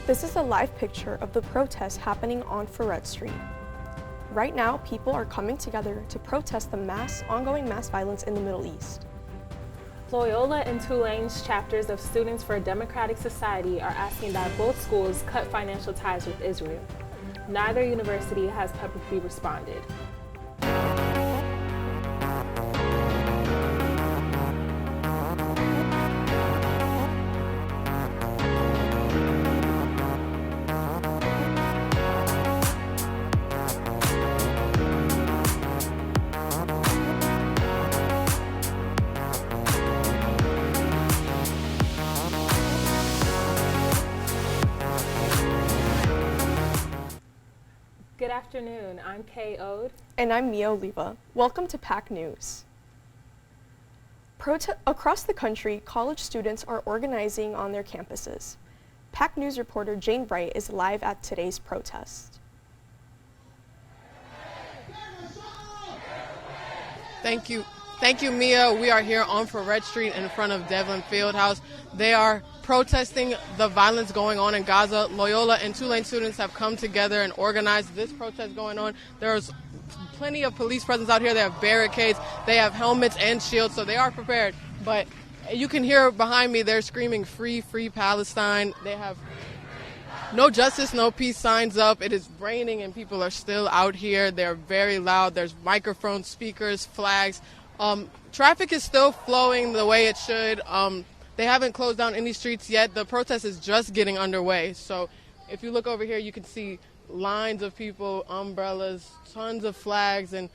This is a live picture of the protests happening on Freret Street. Right now, people are coming together to protest the ongoing mass violence in the Middle East. Loyola and Tulane's chapters of Students for a Democratic Society are asking that both schools cut financial ties with Israel. Neither university has publicly responded. Good afternoon, I'm Kay Ode. And I'm Mia Oliva. Welcome to PAC News. Across the country, college students are organizing on their campuses. PAC News reporter Jane Wright is live at today's protest. Thank you, Mia. We are here on Freret Street in front of Devlin Fieldhouse. They are protesting the violence going on in Gaza. Loyola and Tulane students have come together and organized this protest going on. There's plenty of police presence out here. They have barricades, they have helmets and shields, so they are prepared. But you can hear behind me, they're screaming, "Free, free Palestine." They have "No justice, no peace" signs up. It is raining and people are still out here. They're very loud. There's microphones, speakers, flags. Traffic is still flowing the way it should. They haven't closed down any streets yet. The protest is just getting underway. So if you look over here, you can see lines of people, umbrellas, tons of flags, and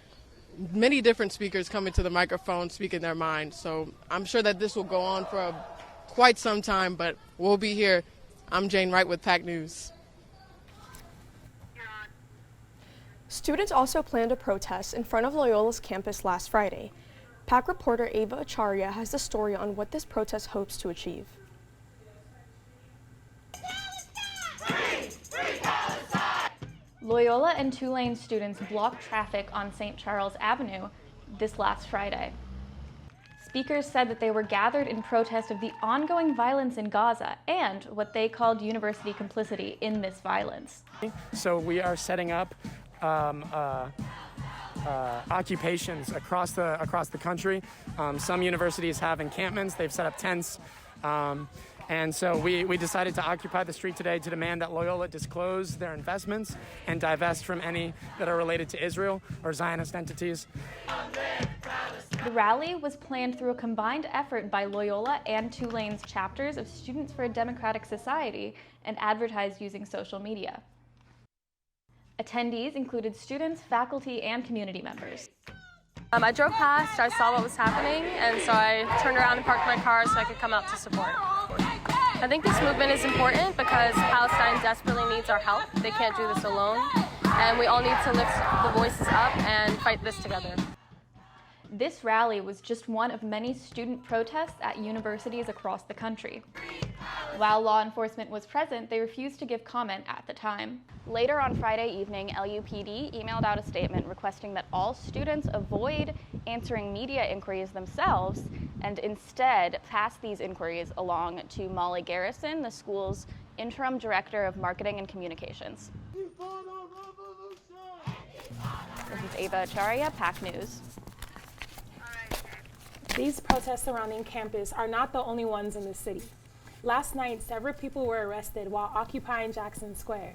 many different speakers coming to the microphone speaking their mind. So I'm sure that this will go on for quite some time, but we'll be here. I'm Jane Wright with PAC News. Students also planned a protest in front of Loyola's campus last Friday. PAC reporter Ava Acharya has the story on what this protest hopes to achieve. Loyola and Tulane students blocked traffic on St. Charles Avenue this last Friday. Speakers said that they were gathered in protest of the ongoing violence in Gaza and what they called university complicity in this violence. So we are setting up occupations across the country. Some universities have encampments. They've set up tents. And so we decided to occupy the street today to demand that Loyola disclose their investments and divest from any that are related to Israel or Zionist entities. The rally was planned through a combined effort by Loyola and Tulane's chapters of Students for a Democratic Society and advertised using social media. Attendees included students, faculty, and community members. I drove past, I saw what was happening, and so I turned around and parked my car so I could come out to support. I think this movement is important because Palestine desperately needs our help. They can't do this alone, and we all need to lift the voices up and fight this together. This rally was just one of many student protests at universities across the country. While law enforcement was present, they refused to give comment at the time. Later on Friday evening, LUPD emailed out a statement requesting that all students avoid answering media inquiries themselves and instead pass these inquiries along to Molly Garrison, the school's interim director of marketing and communications. This is Ava Acharya, PAC News. These protests surrounding campus are not the only ones in the city. Last night, several people were arrested while occupying Jackson Square.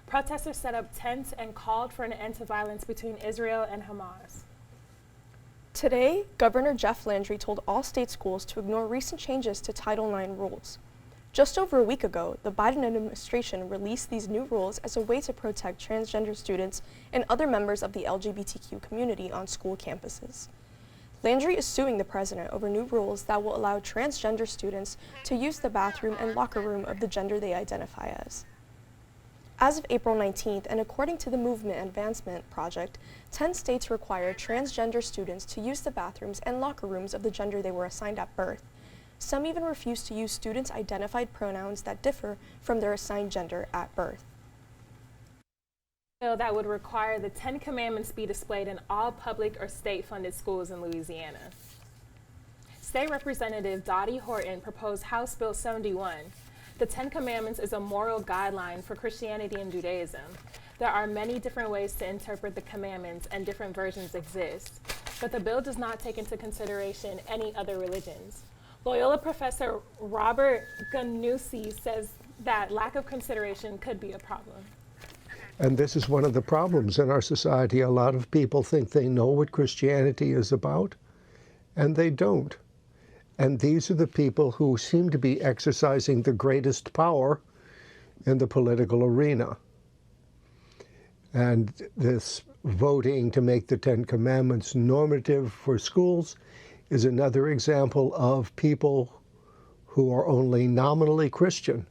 Protesters set up tents and called for an end to violence between Israel and Hamas. Today, Governor Jeff Landry told all state schools to ignore recent changes to Title IX rules. Just over a week ago, the Biden administration released these new rules as a way to protect transgender students and other members of the LGBTQ community on school campuses. Landry is suing the president over new rules that will allow transgender students to use the bathroom and locker room of the gender they identify as. As of April 19th, and according to the Movement Advancement Project, 10 states require transgender students to use the bathrooms and locker rooms of the gender they were assigned at birth. Some even refuse to use students' identified pronouns that differ from their assigned gender at birth. Bill that would require the 10 Commandments be displayed in all public or state-funded schools in Louisiana. State Representative Dottie Horton proposed House Bill 71. The Ten Commandments is a moral guideline for Christianity and Judaism. There are many different ways to interpret the commandments and different versions exist, but the bill does not take into consideration any other religions. Loyola professor Robert Ganussi says that lack of consideration could be a problem. And this is one of the problems in our society. A lot of people think they know what Christianity is about, and they don't. And these are the people who seem to be exercising the greatest power in the political arena. And this voting to make the Ten Commandments normative for schools is another example of people who are only nominally Christian,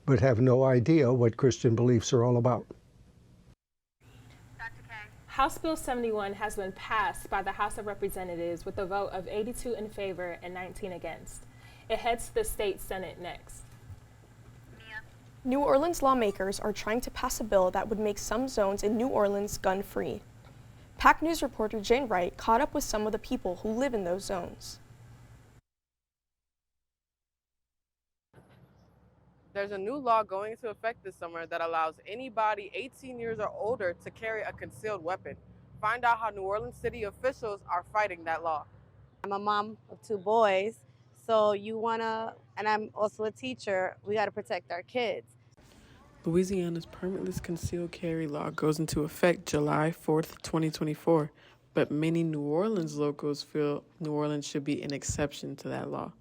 but have no idea what Christian beliefs are all about. House Bill 71 has been passed by the House of Representatives with a vote of 82 in favor and 19 against. It heads to the state Senate next. New Orleans lawmakers are trying to pass a bill that would make some zones in New Orleans gun-free. PAC News reporter Jane Wright caught up with some of the people who live in those zones. There's a new law going into effect this summer that allows anybody 18 years or older to carry a concealed weapon. Find out how New Orleans city officials are fighting that law. I'm a mom of 2 boys, so and I'm also a teacher, we gotta protect our kids. Louisiana's permitless concealed carry law goes into effect July 4th, 2024, but many New Orleans locals feel New Orleans should be an exception to that law.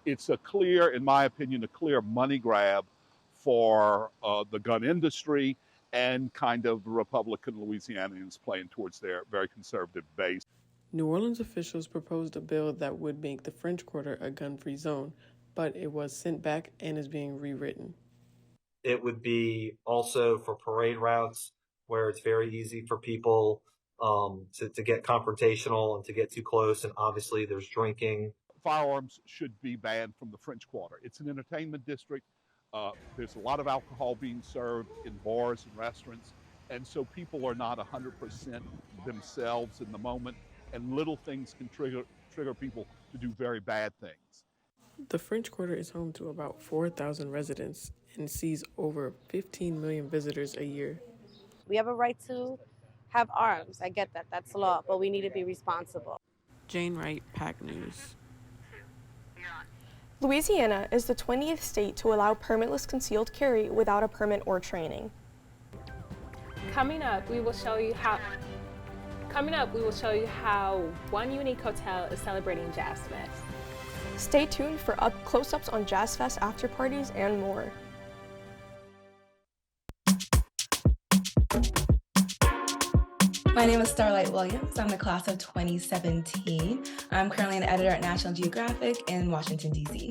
It's in my opinion, a clear money grab for the gun industry and kind of the Republican Louisianians playing towards their very conservative base. New Orleans officials proposed a bill that would make the French Quarter a gun-free zone, but it was sent back and is being rewritten. It would be also for parade routes where it's very easy for people to get confrontational and to get too close, and obviously there's drinking. Firearms should be banned from the French Quarter. It's an entertainment district. There's a lot of alcohol being served in bars and restaurants, and so people are not 100% themselves in the moment, and little things can trigger people to do very bad things. The French Quarter is home to about 4,000 residents and sees over 15 million visitors a year. We have a right to have arms. I get that, that's law, but we need to be responsible. Jane Wright, PAC News. Louisiana is the 20th state to allow permitless concealed carry without a permit or training. Coming up, we will show you how one unique hotel is celebrating Jazz Fest. Stay tuned for close-ups on Jazz Fest after parties and more. My name is Starlight Williams. I'm the class of 2017. I'm currently an editor at National Geographic in Washington, D.C.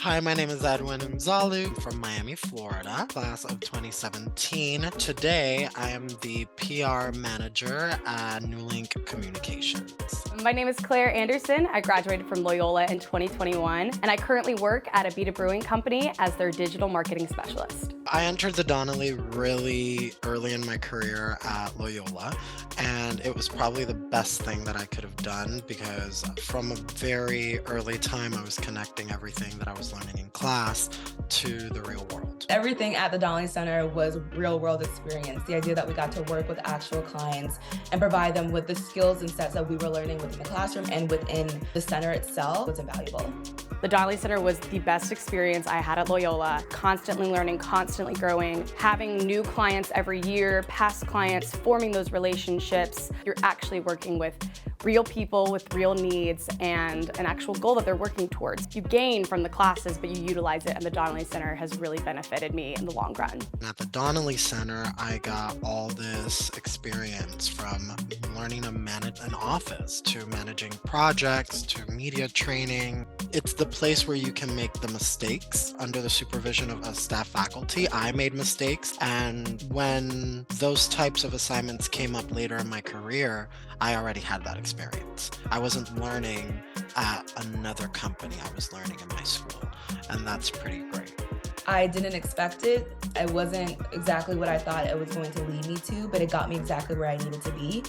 Hi, my name is Edwin Mzalu from Miami, Florida, class of 2017. Today, I am the PR manager at New Link Communications. My name is Claire Anderson. I graduated from Loyola in 2021, and I currently work at a Beta Brewing company as their digital marketing specialist. I entered the Donnelly really early in my career at Loyola, and it was probably the best thing that I could have done because from a very early time, I was connecting everything that I was learning in class to the real world. Everything at the Donnelly Center was real world experience. The idea that we got to work with actual clients and provide them with the skills and sets that we were learning within the classroom and within the center itself was invaluable. The Donnelly Center was the best experience I had at Loyola, constantly learning, constantly growing, having new clients every year, past clients, forming those relationships. You're actually working with real people with real needs and an actual goal that they're working towards. You gain from the classes, but you utilize it, and the Donnelly Center has really benefited me in the long run. At the Donnelly Center, I got all this experience from learning to manage an office, to managing projects, to media training. It's the place where you can make the mistakes under the supervision of a staff faculty. I made mistakes, and when those types of assignments came up later in my career, I already had that experience. I wasn't learning at another company, I was learning in my school, and that's pretty great. I didn't expect it. It wasn't exactly what I thought it was going to lead me to, but it got me exactly where I needed to be.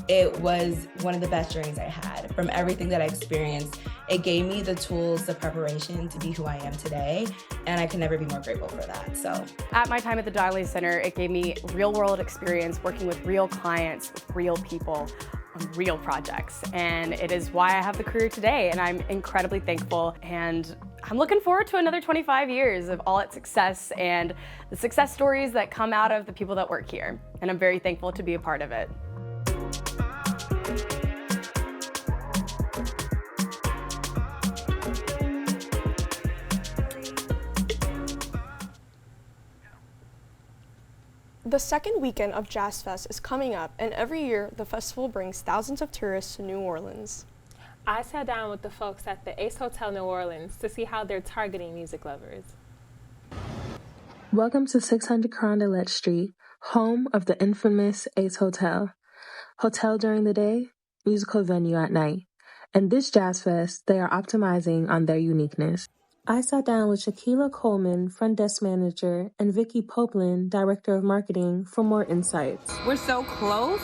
It was one of the best journeys I had. From everything that I experienced, It gave me the tools, the preparation to be who I am today, and I can never be more grateful for that. So, At my time at the Donnelly Center, it gave me real-world experience working with real clients, with real people, on real projects. And it is why I have the career today, and I'm incredibly thankful. And I'm looking forward to another 25 years of all its success and the success stories that come out of the people that work here. And I'm very thankful to be a part of it. The second weekend of Jazz Fest is coming up, and every year the festival brings thousands of tourists to New Orleans. I sat down with the folks at the Ace Hotel New Orleans to see how they're targeting music lovers. Welcome to 600 Carondelet Street, home of the infamous Ace Hotel. Hotel during the day, musical venue at night. And this Jazz Fest, they are optimizing on their uniqueness. I sat down with Shaquila Coleman, front desk manager, and Vicky Popeland, director of marketing, for more insights. We're so close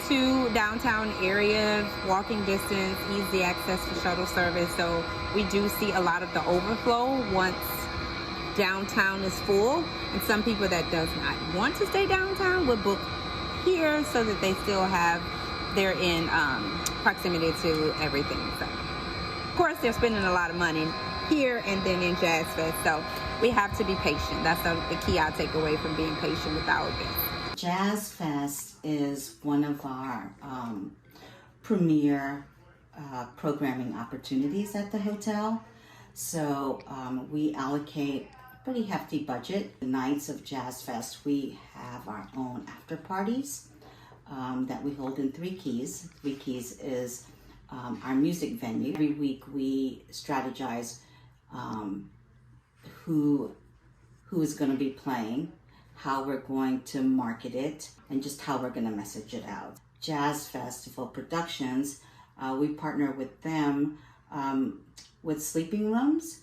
to downtown area, walking distance, easy access to shuttle service. So we do see a lot of the overflow once downtown is full. And some people that does not want to stay downtown would book here so that they still have, they're in proximity to everything. So, of course, they're spending a lot of money here and then in Jazz Fest, so we have to be patient. That's the key I take away from being patient with our guests. Jazz Fest is one of our premier programming opportunities at the hotel. So we allocate a pretty hefty budget. The nights of Jazz Fest, we have our own after parties that we hold in 3 Keys. 3 Keys is our music venue. Every week we strategize who is going to be playing, how we're going to market it, and just how we're going to message it out. Jazz Festival Productions, we partner with them with sleeping rooms.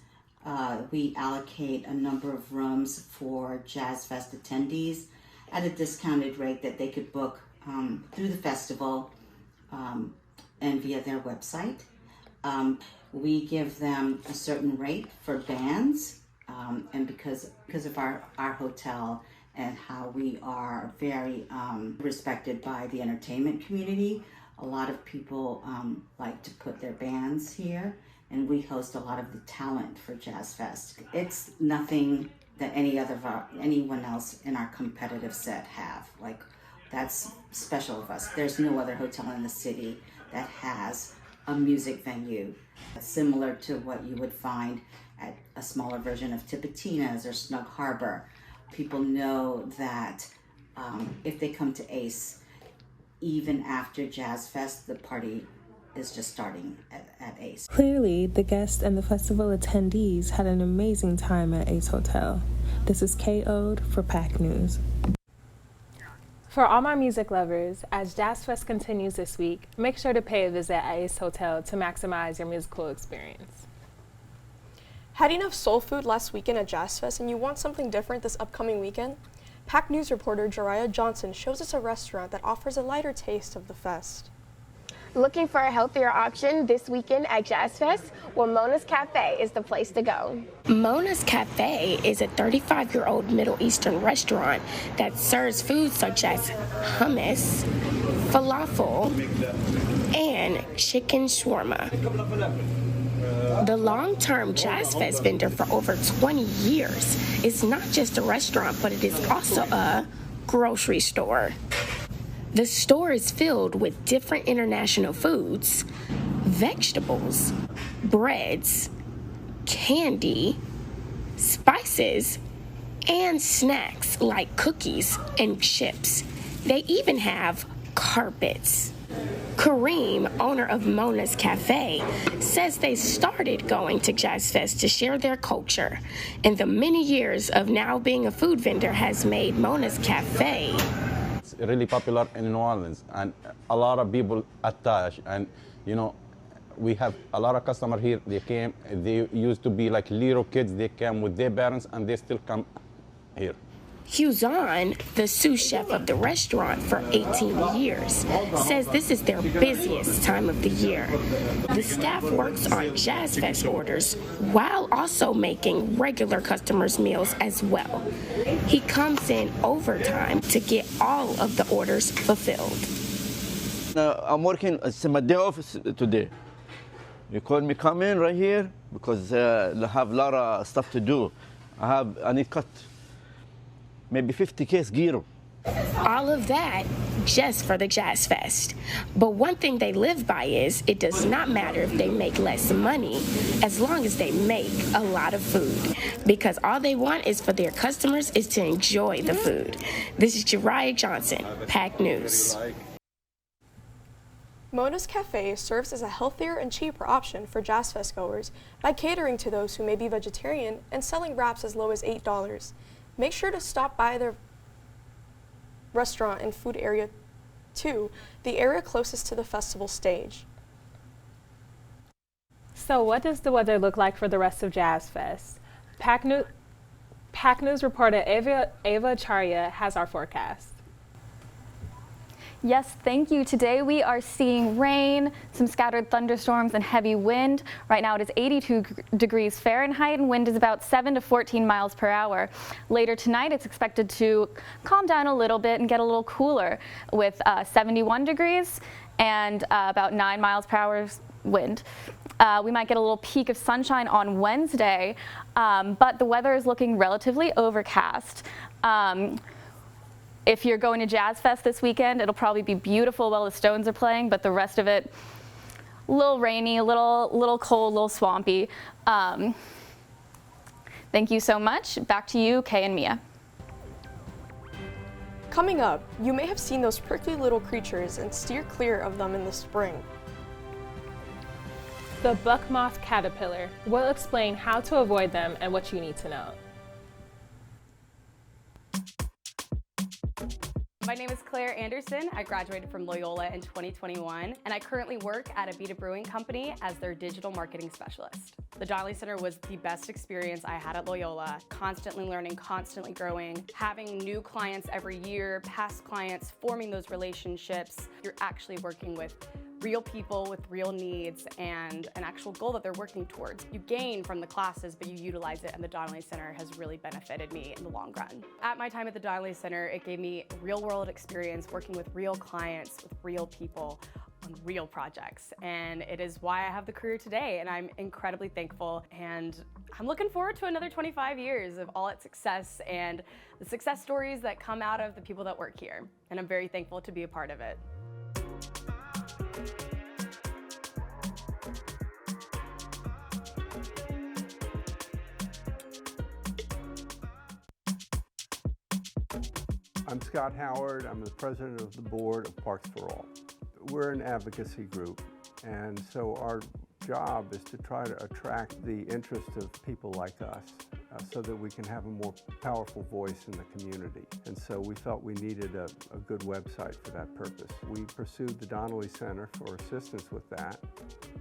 We allocate a number of rooms for Jazz Fest attendees at a discounted rate that they could book through the festival and via their website. We give them a certain rate for bands, and because of our hotel and how we are very respected by the entertainment community, a lot of people like to put their bands here, and we host a lot of the talent for Jazz Fest. It's nothing that anyone else in our competitive set have. Like, that's special of us. There's no other hotel in the city that has a music venue similar to what you would find at a smaller version of Tipitina's or Snug Harbor. People know that if they come to Ace, even after Jazz Fest, the party is just starting at Ace. Clearly, the guests and the festival attendees had an amazing time at Ace Hotel. This is KO'd for PAC News. For all my music lovers, as Jazz Fest continues this week, make sure to pay a visit at Ace Hotel to maximize your musical experience. Had enough soul food last weekend at Jazz Fest and you want something different this upcoming weekend? PAC News reporter Jariah Johnson shows us a restaurant that offers a lighter taste of the fest. Looking for a healthier option this weekend at Jazz Fest? Well, Mona's Cafe is the place to go. Mona's Cafe is a 35-year-old Middle Eastern restaurant that serves foods such as hummus, falafel, and chicken shawarma. The long-term Jazz Fest vendor for over 20 years is not just a restaurant, but it is also a grocery store. The store is filled with different international foods, vegetables, breads, candy, spices, and snacks like cookies and chips. They even have carpets. Kareem, owner of Mona's Cafe, says they started going to Jazz Fest to share their culture, and the many years of now being a food vendor has made Mona's Cafe really popular in New Orleans, and a lot of people attach, and we have a lot of customers here. They used to be like little kids. They came with their parents and they still come here. Huzon, the sous chef of the restaurant for 18 years, says this is their busiest time of the year. The staff works on Jazz Fest orders while also making regular customers' meals as well. He comes in overtime to get all of the orders fulfilled. I'm working, it's my day off today. You called me come in right here because I have a lot of stuff to do. I need cut maybe 50 case gyro. All of that just for the Jazz Fest. But one thing they live by is it does not matter if they make less money as long as they make a lot of food. Because all they want is for their customers is to enjoy the food. This is Jariah Johnson, PAC News. Mona's Cafe serves as a healthier and cheaper option for Jazz Fest goers by catering to those who may be vegetarian and selling wraps as low as $8. Make sure to stop by their restaurant and food area 2, the area closest to the festival stage. So what does the weather look like for the rest of Jazz Fest? PAC News reporter Ava Acharya has our forecast. Yes, thank you. Today we are seeing rain, some scattered thunderstorms, and heavy wind. Right now it is 82 degrees Fahrenheit and wind is about 7 to 14 miles per hour. Later tonight it's expected to calm down a little bit and get a little cooler with 71 degrees and about 9 miles per hour wind. We might get a little peak of sunshine on Wednesday, but the weather is looking relatively overcast. If you're going to Jazz Fest this weekend, it'll probably be beautiful while the Stones are playing, but the rest of it, a little rainy, a little cold, a little swampy. Thank you so much. Back to you, Kay and Mia. Coming up, you may have seen those prickly little creatures and steer clear of them in the spring. The buck moth caterpillar. We'll explain how to avoid them and what you need to know. My name is Claire Anderson. I graduated from Loyola in 2021, and I currently work at Abita Brewing Company as their digital marketing specialist. The Donnelly Center was the best experience I had at Loyola, constantly learning, constantly growing, having new clients every year, past clients, forming those relationships. You're actually working with real people with real needs and an actual goal that they're working towards. You gain from the classes, but you utilize it, and the Donnelly Center has really benefited me in the long run. At my time at the Donnelly Center, it gave me real-world experience working with real clients, with real people, on real projects, and it is why I have the career today, and I'm incredibly thankful, and I'm looking forward to another 25 years of all its success and the success stories that come out of the people that work here, and I'm very thankful to be a part of it. I'm Scott Howard. I'm the president of the board of Parks for All. We're an advocacy group, and so our job is to try to attract the interest of people like us so that we can have a more powerful voice in the community. And so we felt we needed a good website for that purpose. We pursued the Donnelly Center for assistance with that,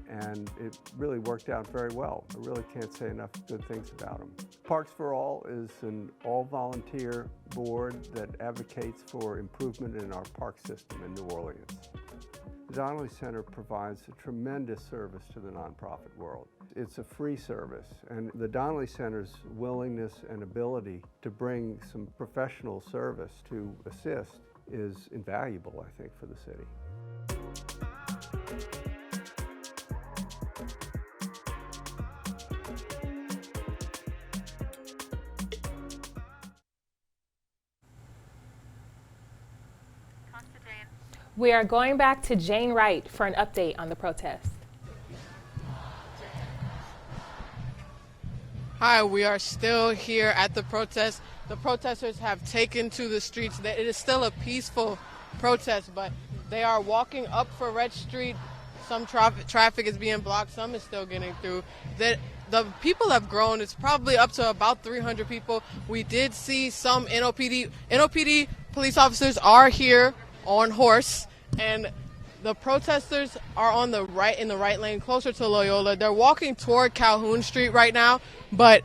and it really worked out very well. I really can't say enough good things about them. Parks for All is an all-volunteer board that advocates for improvement in our park system in New Orleans. The Donnelly Center provides a tremendous service to the nonprofit world. It's a free service, and the Donnelly Center's willingness and ability to bring some professional service to assist is invaluable, I think, for the city. We are going back to Jane Wright for an update on the protest. Hi, we are still here at the protest. The protesters have taken to the streets. It is still a peaceful protest, but they are walking up for Red Street. Some traffic is being blocked. Some is still getting through. The people have grown. It's probably up to about 300 people. We did see some NOPD police officers are here on horse, and the protesters are on the right, in the right lane, closer to Loyola. They're walking toward Calhoun Street right now, but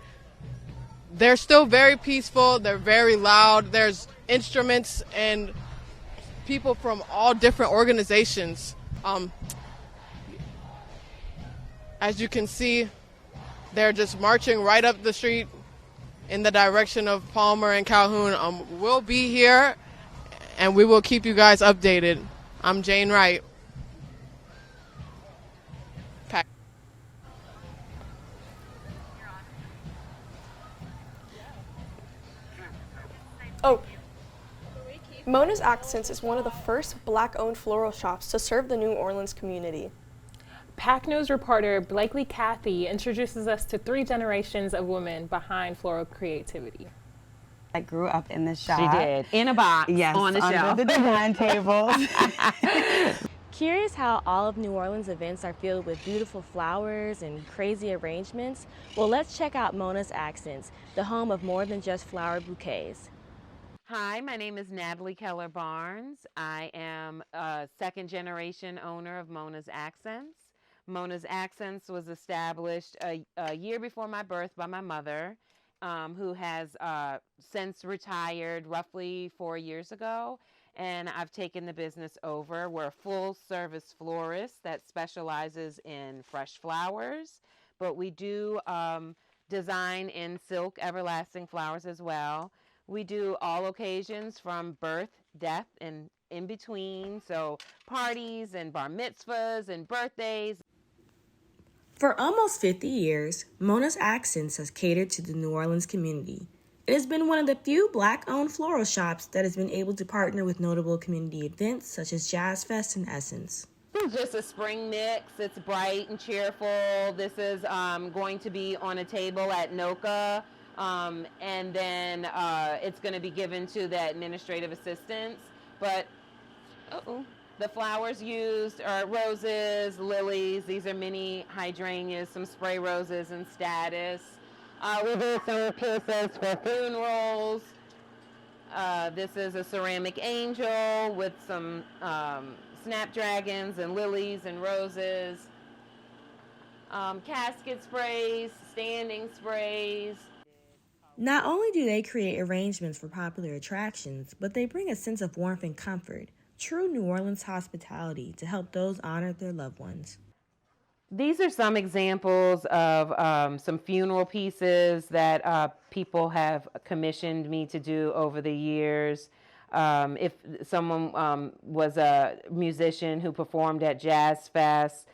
they're still very peaceful. They're very loud. There's instruments and people from all different organizations. As you can see, they're just marching right up the street in the direction of Palmer and Calhoun. We'll be here, and we will keep you guys updated. I'm Jane Wright. Oh, Mona's Accents is one of the first Black-owned floral shops to serve the New Orleans community. PAC News reporter Blakely Cathy introduces us to 3 generations of women behind floral creativity. I grew up in the shop. She did. In a box, yes, on the under shelf. the dining tables. Curious how all of New Orleans events are filled with beautiful flowers and crazy arrangements? Well, let's check out Mona's Accents, the home of more than just flower bouquets. Hi, my name is Natalie Keller Barnes. I am a second-generation owner of Mona's Accents. Mona's Accents was established a year before my birth by my mother, who has since retired roughly 4 years ago, and I've taken the business over. We're a full-service florist that specializes in fresh flowers, but we do design in silk everlasting flowers as well. We do all occasions from birth, death, and in between, so parties and bar mitzvahs and birthdays. For almost 50 years, Mona's Accents has catered to the New Orleans community. It has been one of the few Black-owned floral shops that has been able to partner with notable community events such as Jazz Fest and Essence. It's just a spring mix. It's bright and cheerful. This is going to be on a table at NOCA, and then it's going to be given to the administrative assistants. But the flowers used are roses, lilies. These are mini hydrangeas, some spray roses and status. We do some pieces for funerals. This is a ceramic angel with some snapdragons and lilies and roses. Casket sprays, standing sprays. Not only do they create arrangements for popular attractions, but they bring a sense of warmth and comfort, true New Orleans hospitality to help those honor their loved ones. These are some examples of some funeral pieces that people have commissioned me to do over the years. If someone was a musician who performed at Jazz Fest,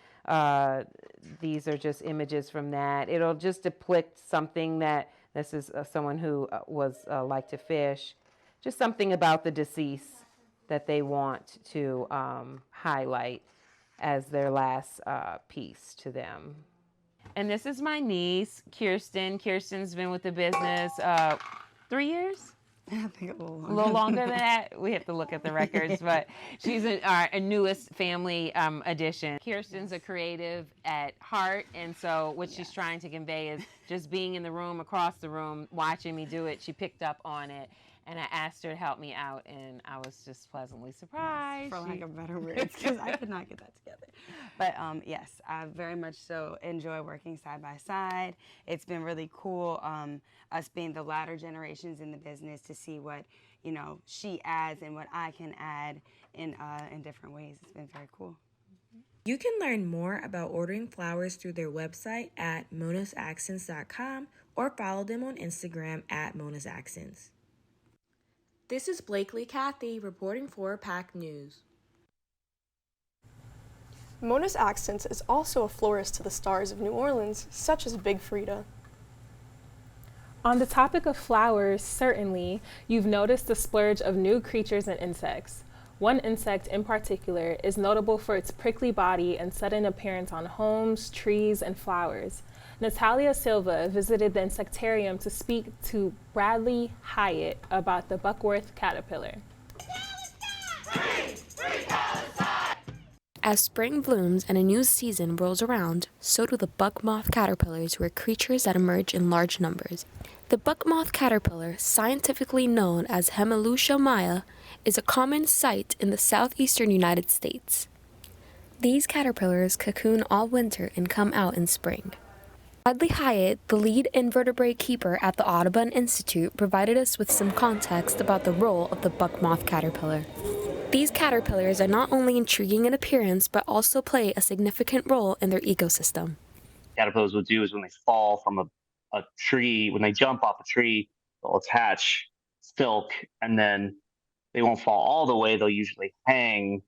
these are just images from that. It'll just depict something that, this is someone who was like to fish, just something about the deceased that they want to highlight as their last piece to them. And this is my niece, Kirsten. Kirsten's been with the business 3 years? I think a little longer. A little longer than that. We have to look at the records, but she's our newest family addition. Kirsten's a creative at heart, and so what she's trying to convey is just being in the room, across the room, watching me do it. She picked up on it, and I asked her to help me out, and I was just pleasantly surprised. For lack of better words, because I could not get that together. But yes, I very much so enjoy working side by side. It's been really cool, us being the latter generations in the business, to see what, you know, she adds and what I can add in different ways. It's been very cool. You can learn more about ordering flowers through their website at monasaccents.com or follow them on Instagram at monasaccents. This is Blakely Cathy reporting for PAC News. Mona's Accents is also a florist to the stars of New Orleans, such as Big Frida. On the topic of flowers, certainly, you've noticed the splurge of new creatures and insects. One insect in particular is notable for its prickly body and sudden appearance on homes, trees, and flowers. Natalia Silva visited the insectarium to speak to Bradley Hyatt about the buckworth caterpillar. As spring blooms and a new season rolls around, so do the buck moth caterpillars, who are creatures that emerge in large numbers. The buck moth caterpillar, scientifically known as Hemelucia maya, is a common sight in the southeastern United States. These caterpillars cocoon all winter and come out in spring. Bradley Hyatt, the lead invertebrate keeper at the Audubon Institute, provided us with some context about the role of the buck moth caterpillar. These caterpillars are not only intriguing in appearance, but also play a significant role in their ecosystem. Caterpillars will do is when they fall from a tree, when they jump off a tree, they'll attach silk, and then they won't fall all the way. They'll usually hang,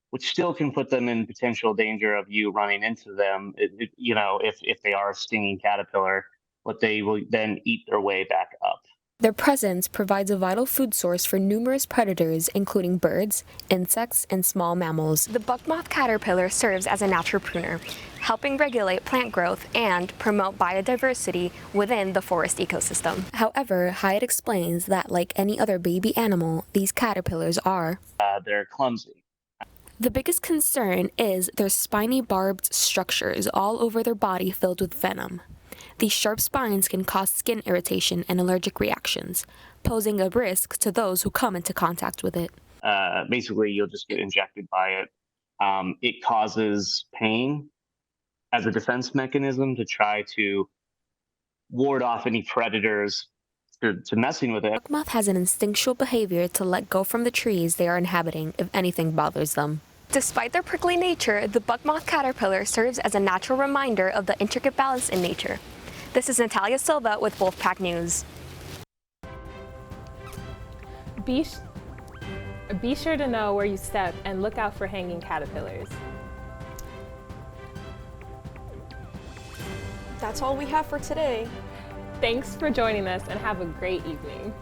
which still can put them in potential danger of you running into them, if they are a stinging caterpillar, but they will then eat their way back up. Their presence provides a vital food source for numerous predators, including birds, insects, and small mammals. The buck moth caterpillar serves as a natural pruner, helping regulate plant growth and promote biodiversity within the forest ecosystem. However, Hyatt explains that like any other baby animal, these caterpillars are they're clumsy. The biggest concern is their spiny barbed structures all over their body filled with venom. These sharp spines can cause skin irritation and allergic reactions, posing a risk to those who come into contact with it. Basically, you'll just get injected by it. It causes pain as a defense mechanism to try to ward off any predators to messing with it. Buck moth has an instinctual behavior to let go from the trees they are inhabiting if anything bothers them. Despite their prickly nature, the buck moth caterpillar serves as a natural reminder of the intricate balance in nature. This is Natalia Silva with Wolfpack News. Be sure to know where you step and look out for hanging caterpillars. That's all we have for today. Thanks for joining us and have a great evening.